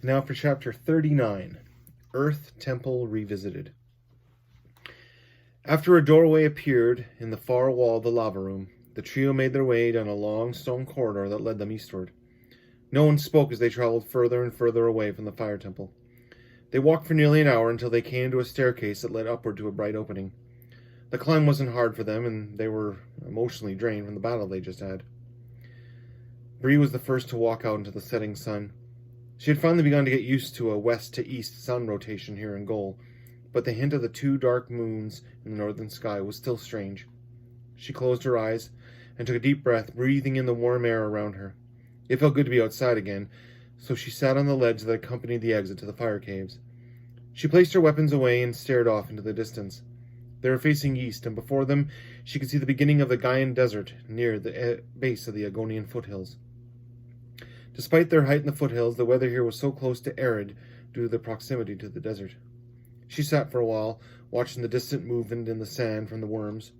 Now for Chapter 39, Earth Temple Revisited. After a doorway appeared in the far wall of the lava room, the trio made their way down a long stone corridor that led them eastward. No one spoke as they traveled further and further away from the fire temple. They walked for nearly an hour until they came to a staircase that led upward to a bright opening. The climb wasn't hard for them, and they were emotionally drained from the battle they just had. Bree was the first to walk out into the setting sun. She had finally begun to get used to a west-to-east sun rotation here in Goal, but the hint of the two dark moons in the northern sky was still strange. She closed her eyes and took a deep breath, breathing in the warm air around her. It felt good to be outside again, so she sat on the ledge that accompanied the exit to the fire caves. She placed her weapons away and stared off into the distance. They were facing east, and before them she could see the beginning of the Gaian Desert near the base of the Agonian foothills. Despite their height in the foothills, the weather here was so close to arid due to the proximity to the desert. She sat for a while, watching the distant movement in the sand from the worms.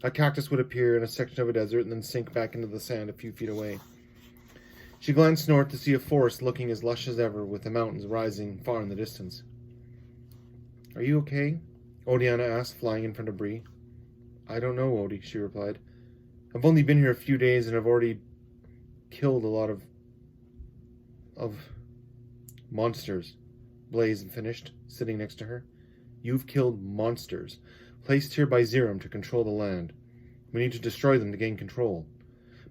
A cactus would appear in a section of a desert and then sink back into the sand a few feet away. She glanced north to see a forest looking as lush as ever, with the mountains rising far in the distance. "Are you okay?" Odiana asked, flying in front of Bree. "I don't know, Odie," she replied. "I've only been here a few days and I've already killed a lot of monsters," Blaze finished, sitting next to her. "You've killed monsters, placed here by Zerum to control the land. We need to destroy them to gain control."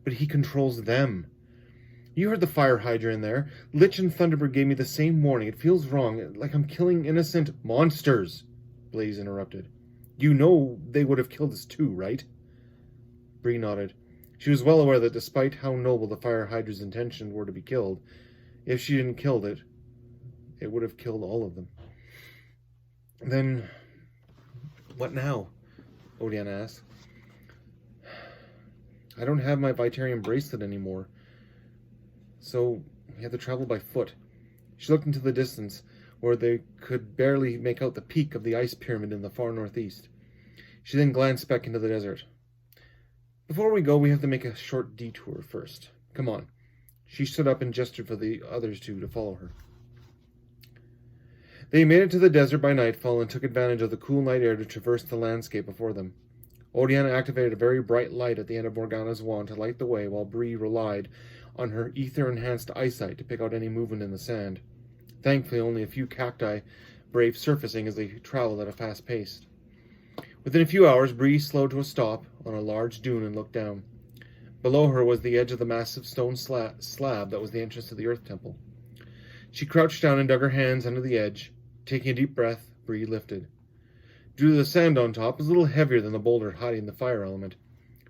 "But he controls them. You heard the fire hydra in there. Lich and Thunderbird gave me the same warning. It feels wrong, like I'm killing innocent monsters," Blaze interrupted. "You know they would have killed us too, right?" Bree nodded. She was well aware that despite how noble the fire hydra's intentions were to be killed, if she didn't kill it, it would have killed all of them. "Then, what now?" Odiana asked. "I don't have my Vitarian bracelet anymore, so we have to travel by foot." She looked into the distance, where they could barely make out the peak of the ice pyramid in the far northeast. She then glanced back into the desert. "Before we go, we have to make a short detour first. Come on." She stood up and gestured for the others two to follow her. They made it to the desert by nightfall and took advantage of the cool night air to traverse the landscape before them. Odiana activated a very bright light at the end of Morgana's wand to light the way, while Bree relied on her ether-enhanced eyesight to pick out any movement in the sand. Thankfully, only a few cacti braved surfacing as they traveled at a fast pace. Within a few hours, Bree slowed to a stop on a large dune and looked down. Below her was the edge of the massive stone slab that was the entrance to the Earth Temple. She crouched down and dug her hands under the edge. Taking a deep breath, Bree lifted. Due to the sand on top, it was a little heavier than the boulder hiding the fire element.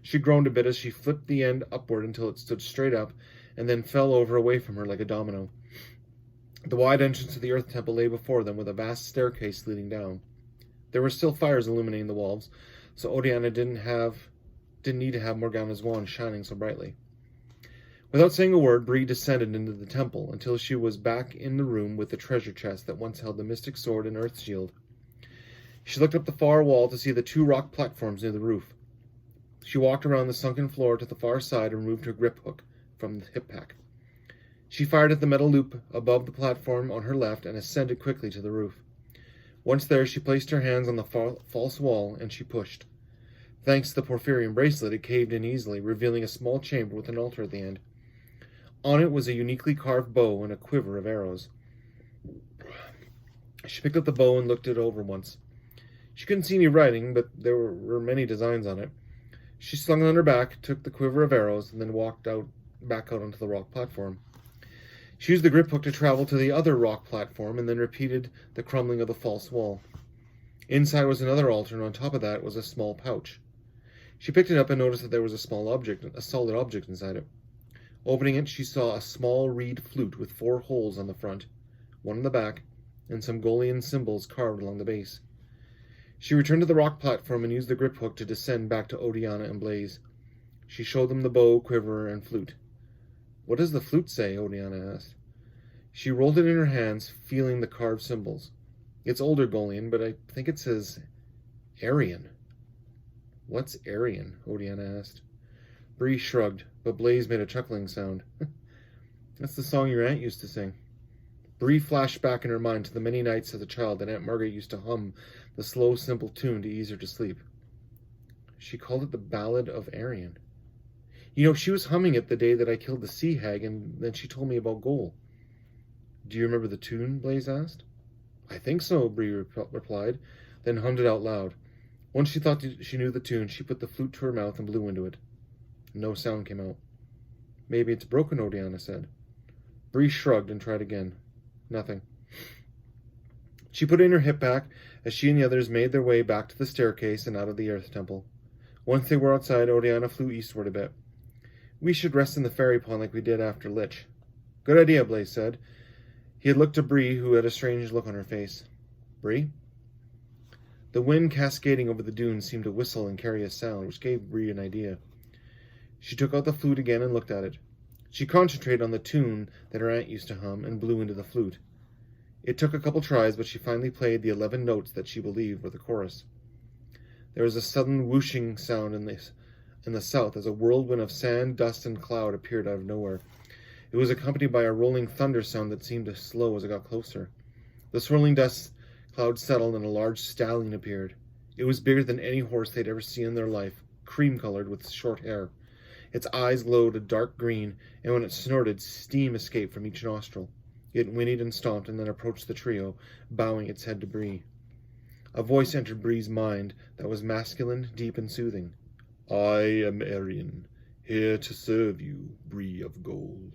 She groaned a bit as she flipped the end upward until it stood straight up, and then fell over away from her like a domino. The wide entrance to the Earth Temple lay before them, with a vast staircase leading down. There were still fires illuminating the walls, so Odiana didn't need to have Morgana's wand shining so brightly. Without saying a word, Bree descended into the temple until she was back in the room with the treasure chest that once held the mystic sword and earth shield. She looked up the far wall to see the two rock platforms near the roof. She walked around the sunken floor to the far side and removed her grip hook from the hip pack. She fired at the metal loop above the platform on her left and ascended quickly to the roof. Once there, she placed her hands on the false wall and she pushed. Thanks to the Porphyrian bracelet, it caved in easily, revealing a small chamber with an altar at the end. On it was a uniquely carved bow and a quiver of arrows. She picked up the bow and looked it over once. She couldn't see any writing, but there were many designs on it. She slung it on her back, took the quiver of arrows, and then walked back out onto the rock platform. She used the grip hook to travel to the other rock platform, and then repeated the crumbling of the false wall. Inside was another altar, and on top of that was a small pouch. She picked it up and noticed that there was a solid object inside it. Opening it, she saw a small reed flute with 4 holes on the front, 1 on the back, and some Golian symbols carved along the base. She returned to the rock platform and used the grip hook to descend back to Odiana and Blaze. She showed them the bow, quiver, and flute. "What does the flute say?" Odiana asked. She rolled it in her hands, feeling the carved symbols. "It's older Golian, but I think it says Aryan." "What's Aryan?" Odiana asked. Bree shrugged, but Blaze made a chuckling sound. "That's the song your aunt used to sing." Bree flashed back in her mind to the many nights as a child that Aunt Margaret used to hum the slow, simple tune to ease her to sleep. She called it the Ballad of Arion. She was humming it the day that I killed the sea hag, and then she told me about Goal. Do you remember the tune? Blaze asked. I think so, Bree replied, then hummed it out loud. Once she thought she knew the tune, she put the flute to her mouth and blew into it. No sound came out. Maybe it's broken, Odiana said. Bree shrugged and tried again. Nothing. She put in her hip pack as she and the others made their way back to the staircase and out of the Earth Temple. Once they were outside, Odiana flew eastward a bit. We should rest in the fairy pond like we did after Lich. Good idea, Blaze said. He had looked to Bree, who had a strange look on her face. Bree? The wind cascading over the dunes seemed to whistle and carry a sound, which gave Bree an idea. She took out the flute again and looked at it. She concentrated on the tune that her aunt used to hum and blew into the flute. It took a couple tries, but she finally played the 11 notes that she believed were the chorus. There was a sudden whooshing sound in the south as a whirlwind of sand, dust, and cloud appeared out of nowhere. It was accompanied by a rolling thunder sound that seemed to slow as it got closer. The swirling dust cloud settled and a large stallion appeared. It was bigger than any horse they'd ever seen in their life, cream-colored with short hair. Its eyes glowed a dark green, and when it snorted, steam escaped from each nostril. It whinnied and stomped and then approached the trio, bowing its head to Bree. A voice entered Bree's mind that was masculine, deep, and soothing. I am Arion, here to serve you, Bree of Gold.